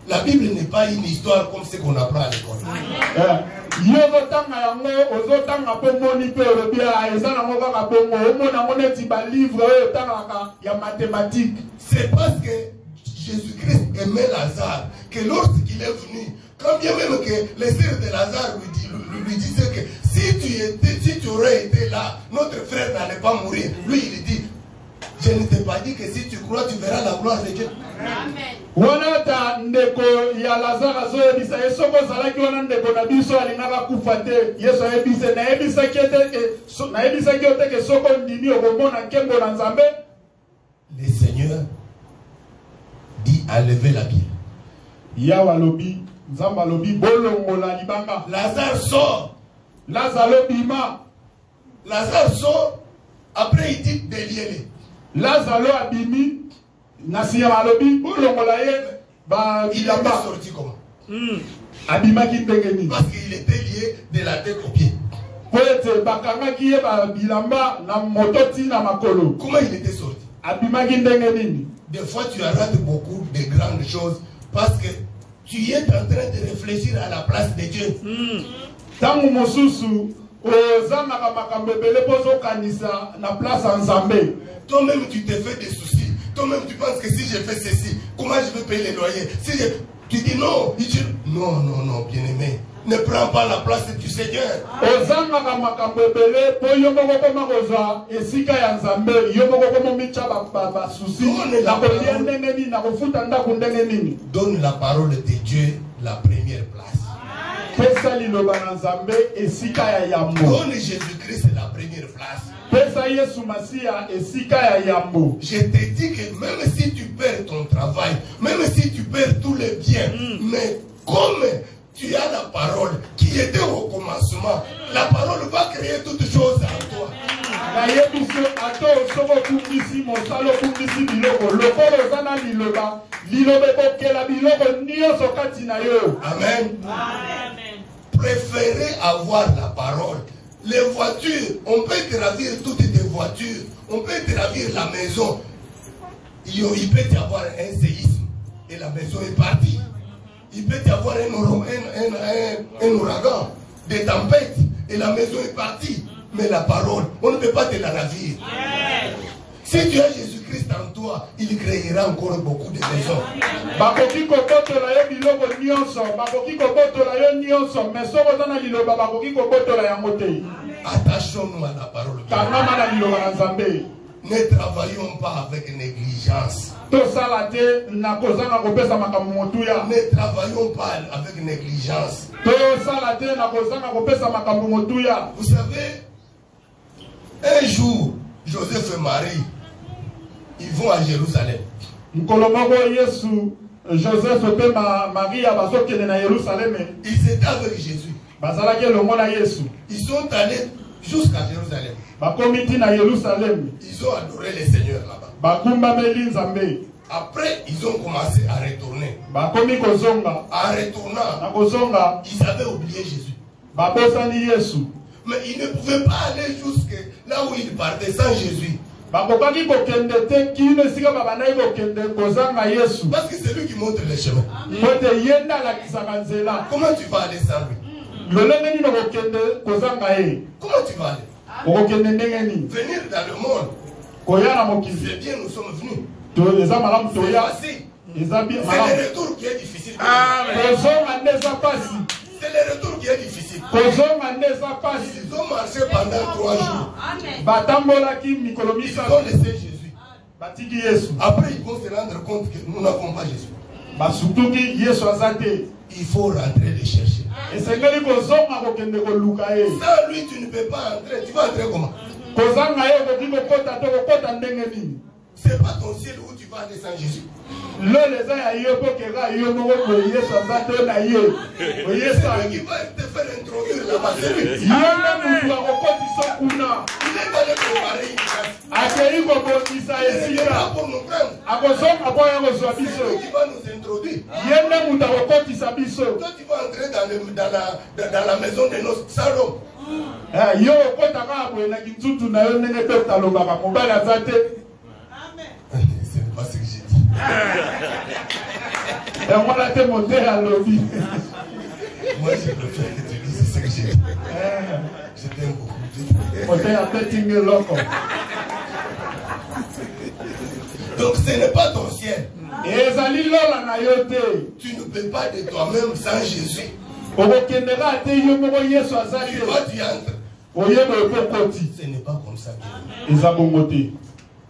La Bible n'est pas une histoire comme ce qu'on apprend à l'école. C'est parce que Jésus-Christ aimait Lazare que lorsqu'il est venu, quand bien même que les sœurs de Lazare lui disaient que si tu aurais été là, notre frère n'allait pas mourir. Lui, il dit, je ne t'ai pas dit que si tu crois, tu verras la gloire de Dieu. Amen. Wanata ndeko ya Lazare azoyebisa ye soko ozalaki wana ndeko na biso alingaka kufa te Yesu ayebise nayebisaki yo te ke soko ndimi okomona nkembo na Nzambe. Le Seigneur dit enlevez la pierre. Yawa lobi Nzamba lobi bolongola libanga. Lazare sort. Lazare bima. Lazare sort. Après il dit déliez-les. Lazare abimi. Nasiya malobi bolongola ye ba Il bilamba. est sorti comment? Abimaki ndengeni. Parce qu'il était lié de la tête aux pieds. Poete bakangaki ye ba bilamba na mototi na makolo. Comment il était sorti? Abimaki ndengeni. Des fois tu rates beaucoup de grandes choses parce que tu es en train de réfléchir à la place de Dieu. Tangu mosusu ozangaka makambo ebele mpo ozokanisa na place ya Nzambe. Toi-même tu te fais des soucis. Toi-même tu penses que si je fais ceci, comment je vais payer les loyers? Tu dis non. Non, bien-aimé. Ne prends pas la place du Seigneur. Ozangaka makambo ebele mpo yo moko koma kozwa esika ya Nzambe. Yo moko koma mitya basusi. Nakolia ndenge nini, nakofuta ndako ndenge nini. Donne la parole de Dieu la première place. Pesa liloba na Nzambe esika ya yambo. Donne Jésus-Christ la première place. Pesa Yesu Masiya esika ya yambo. Je te dis que même si tu perds ton travail, même si tu perds tous les biens, mais comme tu as la parole qui était au commencement, la parole va créer toutes choses en toi. Nayebiso ato soko kumisi mosalo kumisi biloko lokolo zana liloba lilobe kokela biloko nyonso kati na yo. Amen. Préférez avoir la parole. Les voitures, on peut gravir toutes les voitures, on peut gravir la maison. Il peut y avoir un séisme et la maison est partie. Il peut y avoir un ouragan, des tempêtes et la maison est partie. Mais la parole, on ne peut pas te la ravir. Si tu as Jésus-Christ en toi, il créera encore beaucoup de maisons. Bakoki kobotola yo biloko nyonso, bakoki kobotola yo nyonso, mais soko zana liloba bakoki kobotola yango te. Attachons-nous à la parole de Kanama na liloba na Nzambe. Ne travaillons pas avec négligence. Tosala te na kozanga kopesa makambo motuya. Ne travaillons pas avec négligence. Tosala te na kozanga kopesa makambo motuya. Vous savez, un jour, Joseph et Marie, ils vont à Jérusalem. Nkolomoko Yesu, Joseph pe Maria bazokende na Yerusalem. Ils étaient avec Jésus. Bazalaki elongo na Yesu. Ils sont allés jusqu'à Jérusalem. Bakomiti na Yerusalem. Ils ont adoré le Seigneur là-bas. Bakumbameli Nzambe. Après, ils ont commencé à retourner. Bakomi kozonga. En retournant, Na kozonga. ils avaient oublié Jésus. Babosani Yesu. Mais ils ne pouvaient pas aller jusque là où ils partaient sans Jésus. Bakokaki kokende te kino esika babandaki kokende kozanga Yesu. Parce que c'est lui qui montre le chemin. Pote yenda alakisaka nzela. Comment tu vas aller sans lui? Lolenge nini okokende kozanga ye. Comment tu vas aller? Okokende ndenge nini. Venir dans le monde. Koya na mokili. C'est bien, nous sommes venus. To eza malamu C'est toya. facile. Eza bien C'est malamu. le retour qui est difficile. Kozonga ndeza pasi. C'est le retour qui est difficile. Kozonga ndeza pasi. Ils ont marché pendant 3 jours. Batambolaki mikolo Ils misato. ont laissé Jésus. Batiki Yesu. Après, ils vont se rendre compte que nous n'avons pas Jésus. Basutuki Yesu azate. Il faut rentrer le chercher. Esengeli kozonga kokende koluka ye. Sans lui, tu ne peux pas entrer. Tu vas entrer comment? Kozanga ye koki kokota to kokota ndenge nini. C'est pas ton ciel où tu vas aller sans Jésus. Lolo eza ya yo pokera yo moko boye Yesu azate na ye. Oyesu C'est lui qui va te faire introduire là-bas. C'est lui. yenda mutu akokotisa kuna. Il est allé préparer une place. Akei kobongisa Il est là esika. pour nous prendre. Akozonga mpo ya kozwa C'est biso. lui qui va nous introduire. Yenda mutu akokotisa biso. Toi, tu vas entrer dans la maison de nos salons. Yo okotaka boye na kintutu na yo ndenge pe talobaka mobali aza te. Ce n'est pas ce que j'ai dit. Yango na te motere alobi. Moi, je préfère que tu dises ce que j'ai dit. Je t'aime beaucoup. Motere apetingi eloko. Donc, ce n'est pas ton ciel. Ezali lola na yo te. Tu ne peux pas de toi-même sans Jésus. Okokendeka te yo moko Yesu aza Tu te. vas, tu entres. Oyeba ekokoti. Ce n'est pas comme ça. Eza bongo te.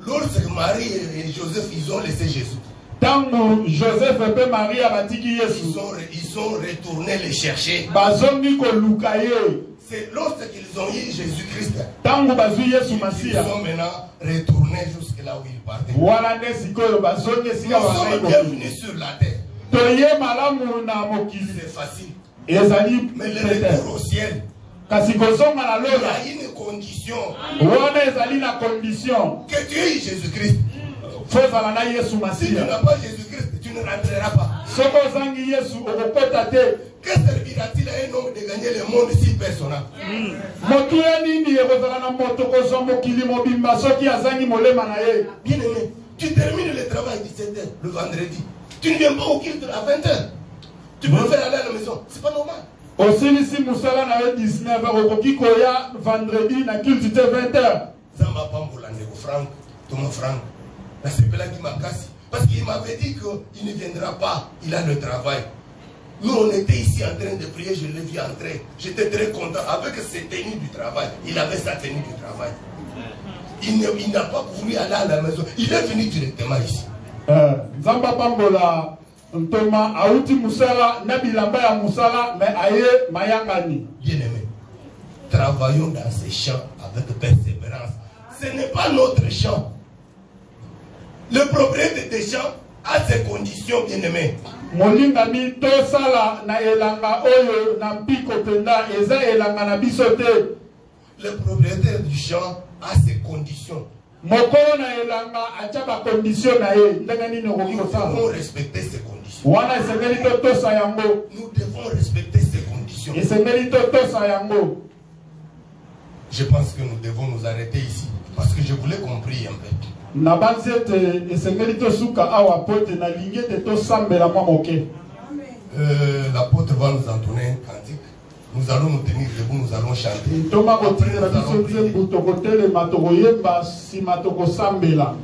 lorsque Marie et Joseph, ils ont laissé Jésus, Tango Joseph et Marie abatiki Yesu. ils ont retourné les chercher. Bazongi ko lukaye. C'est lorsqu'ils ont eu Jésus-Christ, Tango bazu Yesu ils Masia. sont maintenant retournés jusque là où ils partaient. Wala nesiko bazongi Nous sika sommes wana. bienvenus sur la terre. Toye malamu na mokili. C'est facile. Ezali Mais le peut-être. retour au ciel, Kasi kozonga na il y lola. a une condition. Wana ezali na condition. Que tu aies Jésus-Christ. Fozala na Yesu Si tu Masia. n'as pas Jésus-Christ, tu ne rentreras pas. Soko zangi Yesu okokota te. Que servira-t-il à un homme de gagner le monde si personne n'a? Motu ya nini ekozala na moto kozwa mokili mobimba soki azangi molema na ye. Bien aimé, tu termines le travail à 17h le vendredi. Tu ne viens pas au culte à 20h. Tu préfères aller à la maison. C'est pas normal. Osilisi musala na ye 19h okoki koya vendredi na culte te 20h. Zamba Pambola Ndeko Franck, Thomas Franck. Là, c'est là qui m'a cassé. Parce qu'il m'avait dit qu'il ne viendra pas. Il a le travail. Nous, on était ici en train de prier. Je l'ai vu entrer. J'étais très content. Avec ses tenues du travail. Il avait sa tenue du travail. Il n'a pas voulu aller à la maison. Il est venu directement ici. Zamba Pambola Ntoma auti musala na bilamba ya musala mais aye mayangani. Bien aimé, travaillons dans ces champs avec persévérance. Ce n'est pas notre champ. Le propriétaire des champs a ses conditions, bien aimé. Molingami to sala na elanga oyo na mpiko penda eza elanga na bisote. Le propriétaire du champ a ses conditions. Mokolo na elanga acha ba condition na ye ndenge nini Nous okosala. devons respecter ces conditions. Wana esengeli to tosa yango. Nous devons respecter ces conditions. Esengeli to tosa yango. Je pense que nous devons nous arrêter ici. Parce que je voulais qu'on prie un peu. Na banzete esengeli to suka awa pote na lingete to sambela mwa moke. L'apôtre va nous entonner un cantique. Nous allons nous tenir debout, nous allons chanter. Toma Après, kotinela nous allons biso prier. nzembo tokotele matoko yemba si matoko sambela.